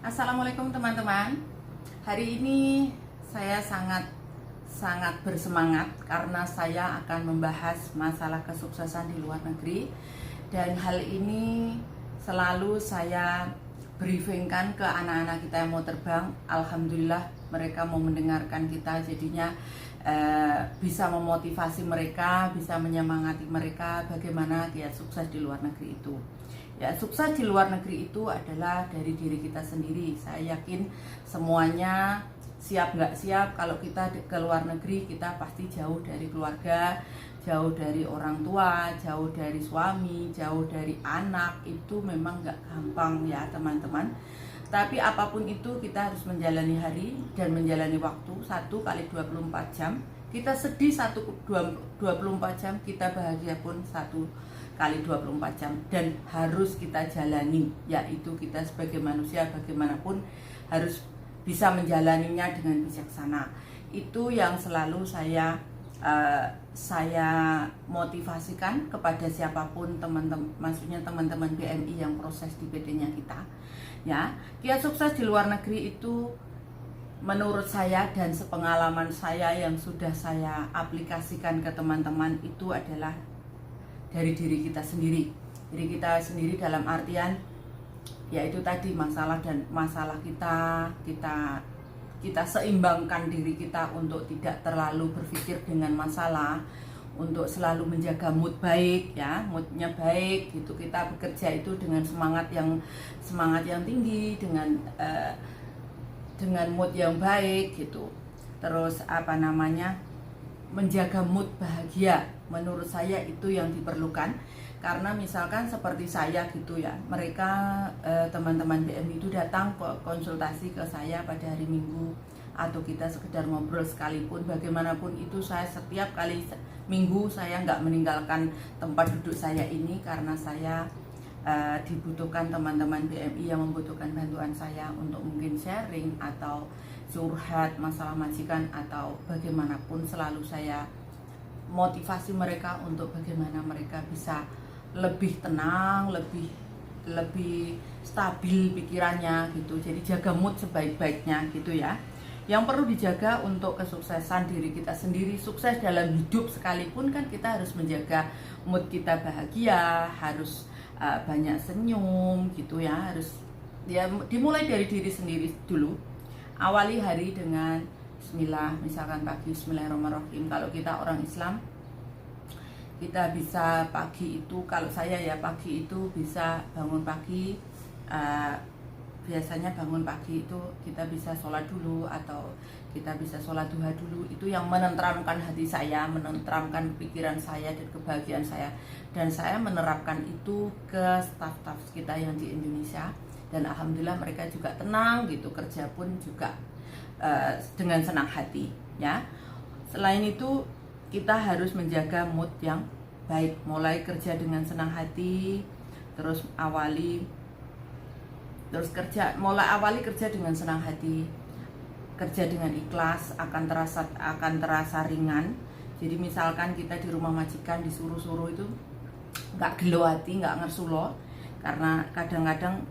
Assalamualaikum teman-teman. Hari ini saya sangat bersemangat karena saya akan membahas masalah kesuksesan di luar negeri. Dan hal ini selalu saya briefingkan ke anak-anak kita yang mau terbang. Alhamdulillah mereka mau mendengarkan kita, jadinya bisa memotivasi mereka, bisa menyemangati mereka bagaimana dia sukses di luar negeri itu. Ya, sukses di luar negeri itu adalah dari diri kita sendiri. Saya yakin semuanya siap nggak siap, kalau kita ke luar negeri kita pasti jauh dari keluarga, jauh dari orang tua, jauh dari suami, jauh dari anak. Itu memang nggak gampang ya teman-teman. Tapi apapun itu kita harus menjalani hari dan menjalani waktu 1 kali 24 jam. Kita sedih 24 jam, kita bahagia pun 1 kali 24 jam, dan harus kita jalani, yaitu kita sebagai manusia bagaimanapun harus bisa menjalaninya dengan bijaksana. Itu yang selalu saya motivasikan kepada siapapun maksudnya teman-teman BMI yang proses di PT-nya kita. Ya, kiat sukses di luar negeri itu menurut saya dan sepengalaman saya yang sudah saya aplikasikan ke teman-teman itu adalah dari diri kita sendiri. Diri kita sendiri dalam artian yaitu tadi masalah kita seimbangkan diri kita untuk tidak terlalu berpikir dengan masalah, untuk selalu menjaga mood baik ya, moodnya baik gitu. Kita bekerja itu dengan semangat yang tinggi, dengan mood yang baik gitu. Terus menjaga mood bahagia, menurut saya itu yang diperlukan. Karena misalkan seperti saya gitu ya, mereka teman-teman BMI itu datang konsultasi ke saya pada hari Minggu, atau kita sekedar ngobrol sekalipun, bagaimanapun itu saya setiap kali Minggu saya nggak meninggalkan tempat duduk saya ini, karena saya dibutuhkan teman-teman BMI yang membutuhkan bantuan saya untuk mungkin sharing atau curhat masalah majikan atau bagaimanapun. Selalu saya motivasi mereka untuk bagaimana mereka bisa lebih tenang, lebih stabil pikirannya gitu. Jadi jaga mood sebaik-baiknya gitu ya. Yang perlu dijaga untuk kesuksesan diri kita sendiri, sukses dalam hidup sekalipun kan kita harus menjaga mood kita bahagia, harus banyak senyum gitu ya, harus ya dimulai dari diri sendiri dulu. Awali hari dengan bismillah, misalkan pagi bismillahirrahmanirrahim. Kalau kita orang Islam, kita bisa pagi itu, kalau saya ya pagi itu bisa bangun pagi, biasanya bangun pagi itu kita bisa sholat dulu atau kita bisa sholat duha dulu. Itu yang menenteramkan hati saya, menenteramkan pikiran saya dan kebahagiaan saya. Dan saya menerapkan itu ke staf-staf kita yang di Indonesia, dan alhamdulillah mereka juga tenang gitu, kerja pun juga dengan senang hati ya. Selain itu kita harus menjaga mood yang baik, mulai kerja dengan senang hati, awali kerja dengan senang hati, kerja dengan ikhlas, akan terasa ringan. Jadi misalkan kita di rumah majikan disuruh-suruh itu nggak gelo hati, nggak ngersulo, karena kadang-kadang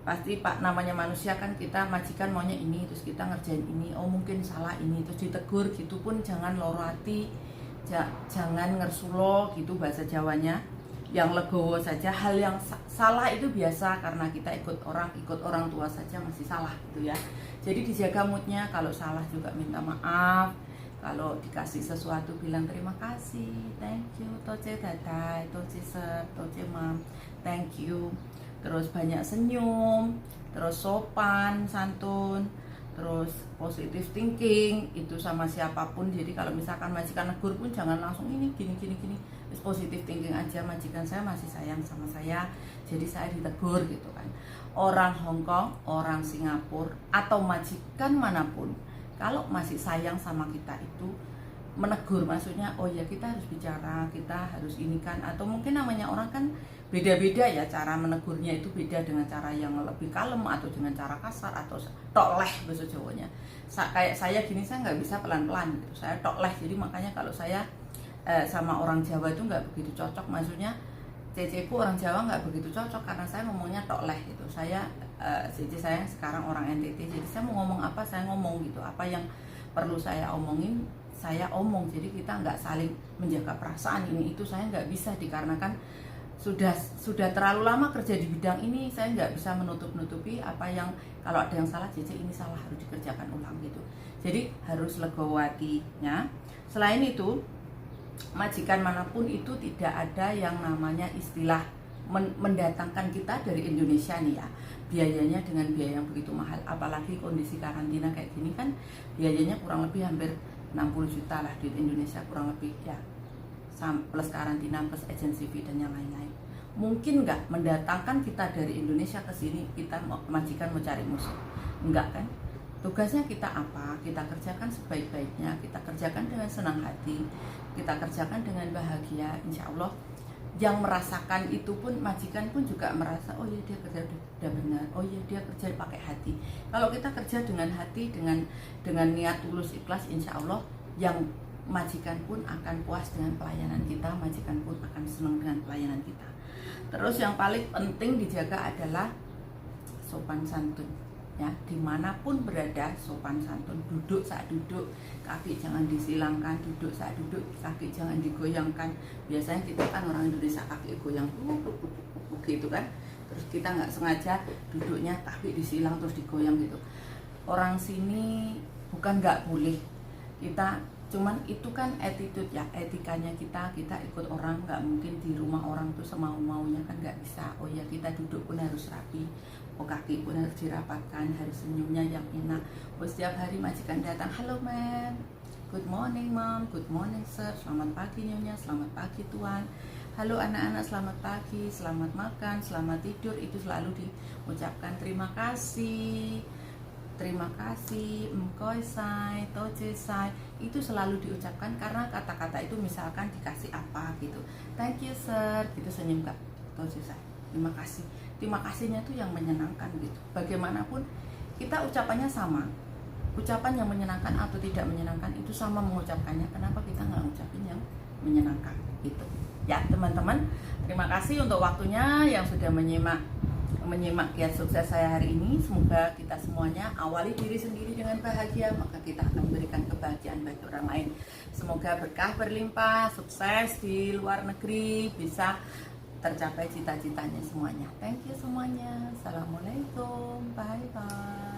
pasti namanya manusia kan, kita majikan maunya ini, terus kita ngerjain ini, oh mungkin salah ini, terus ditegur gitu pun jangan loro hati, jangan ngersulo gitu bahasa Jawanya, yang legowo saja. Hal yang salah itu biasa, karena kita ikut orang tua saja masih salah gitu ya. Jadi dijaga moodnya, kalau salah juga minta maaf, kalau dikasih sesuatu bilang terima kasih, thank you, toce dadai, toce sir, toce mam, thank you. Terus banyak senyum, terus sopan, santun, terus positive thinking itu sama siapapun. Jadi kalau misalkan majikan negur pun jangan langsung ini gini. Terus positive thinking aja, majikan saya masih sayang sama saya, jadi saya ditegur gitu kan. Orang Hongkong, orang Singapura, atau majikan manapun, kalau masih sayang sama kita itu menegur, maksudnya oh ya kita harus bicara, kita harus ini kan. Atau mungkin namanya orang kan beda-beda ya, cara menegurnya itu beda, dengan cara yang lebih kalem atau dengan cara kasar atau tokleh bahasa Jawanya. Kayak saya gini, saya nggak bisa pelan-pelan gitu, saya tokleh. Jadi makanya kalau saya sama orang Jawa itu nggak begitu cocok, maksudnya ceceku orang Jawa nggak begitu cocok, karena saya ngomongnya tokleh gitu. Saya jadi saya sekarang orang NTT, jadi saya mau ngomong apa saya ngomong gitu, apa yang perlu saya omongin saya omong. Jadi kita nggak saling menjaga perasaan ini itu, saya nggak bisa, dikarenakan sudah terlalu lama kerja di bidang ini, saya nggak bisa menutupi apa yang kalau ada yang salah, jadi ini salah harus dikerjakan ulang gitu. Jadi harus legowo hatinya. Selain itu, majikan manapun itu tidak ada yang namanya istilah mendatangkan kita dari Indonesia nih ya, biayanya dengan biaya yang begitu mahal, apalagi kondisi karantina kayak gini kan biayanya kurang lebih hampir 60 juta lah duit Indonesia kurang lebih ya, plus karantina plus agency fee dan yang lain-lain. Mungkin nggak mendatangkan kita dari Indonesia ke sini kita majikan mau cari musuh? Enggak kan? Tugasnya kita apa? Kita kerjakan sebaik-baiknya, kita kerjakan dengan senang hati, kita kerjakan dengan bahagia. Insya Allah yang merasakan itu pun, majikan pun juga merasa, oh iya dia kerja udah benar, oh iya dia kerja pakai hati. Kalau kita kerja dengan hati, dengan niat tulus ikhlas, insya Allah yang majikan pun akan puas dengan pelayanan kita, majikan pun akan senang dengan pelayanan kita. Terus yang paling penting dijaga adalah sopan santun ya, dimanapun berada sopan santun. Duduk saat duduk kaki jangan disilangkan, duduk saat duduk kaki jangan digoyangkan. Biasanya kita kan orang Indonesia kaki goyang gitu kan, terus kita nggak sengaja duduknya kaki disilang terus digoyang gitu. Orang sini bukan nggak boleh, kita cuman itu kan attitude ya, etikanya kita ikut orang, nggak mungkin di rumah orang tuh semau-maunya kan, nggak bisa. Oh ya kita duduk pun harus rapi, oh kaki pun harus dirapatkan, harus senyumnya yang enak. Oh setiap hari majikan datang, halo man, good morning mom, good morning sir, selamat pagi nyonya, selamat pagi tuan, halo anak-anak selamat pagi, selamat makan, selamat tidur, itu selalu diucapkan. Terima kasih, mkoy sai, toje sai, itu selalu diucapkan karena kata-kata itu misalkan dikasih apa gitu, thank you sir, gitu senyum kak, toje sai, terima kasih. Terima kasihnya tuh yang menyenangkan gitu. Bagaimanapun kita ucapannya sama, ucapan yang menyenangkan atau tidak menyenangkan itu sama mengucapkannya. Kenapa kita nggak ngucapin yang menyenangkan gitu ya teman-teman. Terima kasih untuk waktunya yang sudah menyimak Kiat Sukses saya hari ini. Semoga kita semuanya awali diri sendiri dengan bahagia, maka kita akan memberikan kebahagiaan bagi orang lain. Semoga berkah berlimpah, sukses di luar negeri, bisa tercapai cita-citanya semuanya. Thank you semuanya. Assalamualaikum, bye bye.